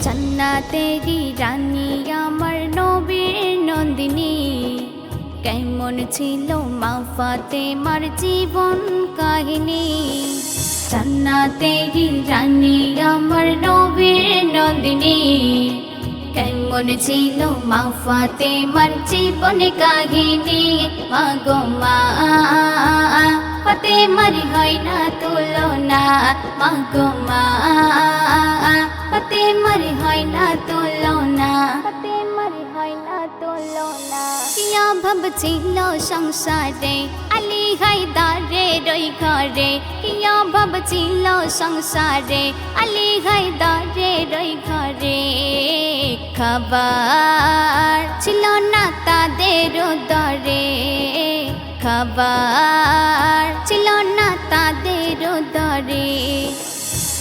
জান্নাতেরি রানী আমার নবীর নন্দিনী, কেমন ছিল মা ফাতেমার জীবন কাহিনী। জান্নাতেরি রানী আমার নবীর নন্দিনী, কেমন ছিল মা ফাতেমার জীবন কাহিনী। মা গো মা ফাতেমার হয় না তুলনা, মা গো মা ফাতেমার হয় না তুলনা, ফাতেমার হয় না তুলনা। কিয়া ভাবছিল সংসারে আলী হায়দারের ওই ঘরে, কিয়া ভাবছিল সংসারে আলী হায়দারের ওই ঘরে। খাবার ছিল না তাদের দরে, খাবার ছিল না তাদের দরে।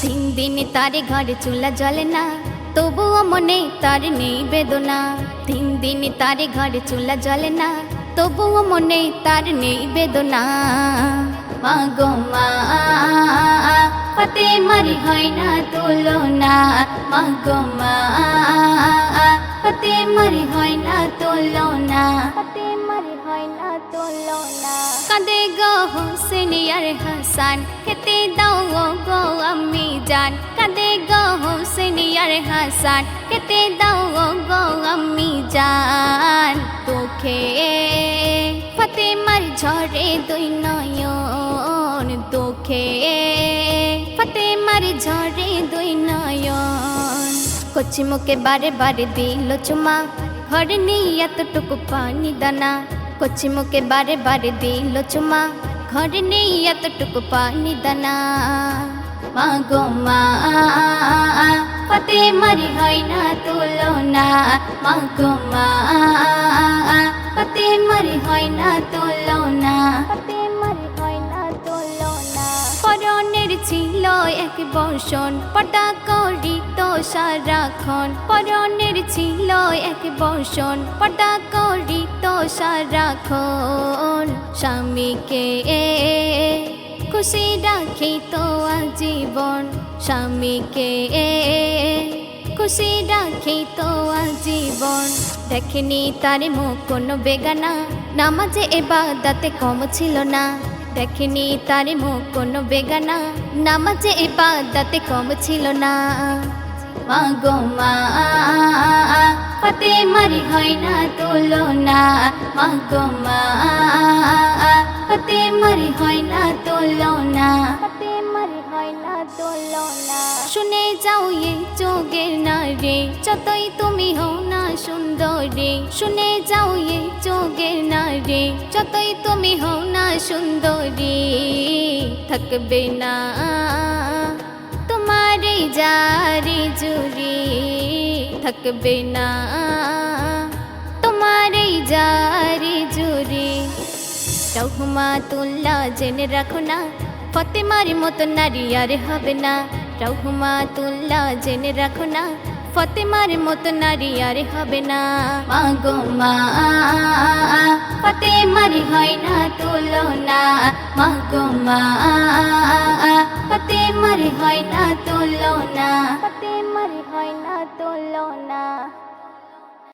3 দিন তার ঘরে চুলা জ্বলে না, তবুও মনে তার নেই বেদনা। 3 দিন তার ঘরে চুলা জ্বলে না, তবুও মনে তার নেই বেদনা। মা গো মা ফাতেমার হয় না তুলনা, মা গো মা ফাতেমার হয় না তুলনা, ফাতেমার হয় না তুলনা। কাঁদে গো হোসেন আর হাসান, খেতে দাও গো আম্মি জান। কাঁদে গো হোসেন আর হাসান, খেতে দাও গো আম্মি জান। তোকে ফাতেমার ঝরে দুই নয়ন, তোকে ফাতেমার ঝরে দুই নয়ন। কচি মুখে বারে বারে দিল চুমা, ঘরে নেই এতটুকু পানি দানা। কচি মুখে বারে বারে দিল চুমা, ঘরে নেই এতটুকু পানি দানা। মা গো মা ফাতেমার হয় না তুলনা, মা গো মা ফাতেমার হয় না তুলনা, ফাতেমার হয় না তুলনা। পরনের ছিল এক বর্ষণ, পটা করিত সারাক্ষণ। পরনের ছিল এক বর্ষণ, পটা করিত সারাক্ষণ। স্বামীকে খুশি রাখিত আজীবন, স্বামীকে খুশি রাখিত আজীবন। দেখেনি তার মুখ কোনো বেগানা, নামাজে ইবাদতে কম ছিল না। দেখেনি তার মুখ কোনো বেগানা, নামাজে ইবাদতে কম ছিল না। মা গো মা ফাতেমার হয় না তুলনা, মা গো মা ফাতেমার হয় না তুলনা, ফাতেমার হয় না তুলনা। শুনে যাও এই যোগের নারে, যতই তুমি হও না সুন্দরী। শুনে যাও এই যোগের নারে, যতই তুমি হও না সুন্দরী। থাকবে না তোমার এই জারি জুরি, থাকবে না তোমার এই জারি জুরি। রহমাতুল্লাহ জেনে রাখো না, ফাতেমার মতো নারী আর হবে না। রহমাতুল্লাহ জেনে রাখো না, ফাতেমার মতো নারী আর হবে না। মা গো মা ফাতেমার হয় না তুলনা, মা গো মা ফাতেমার হয় না তুলনা, ফাতেমার হয় না তুলনা।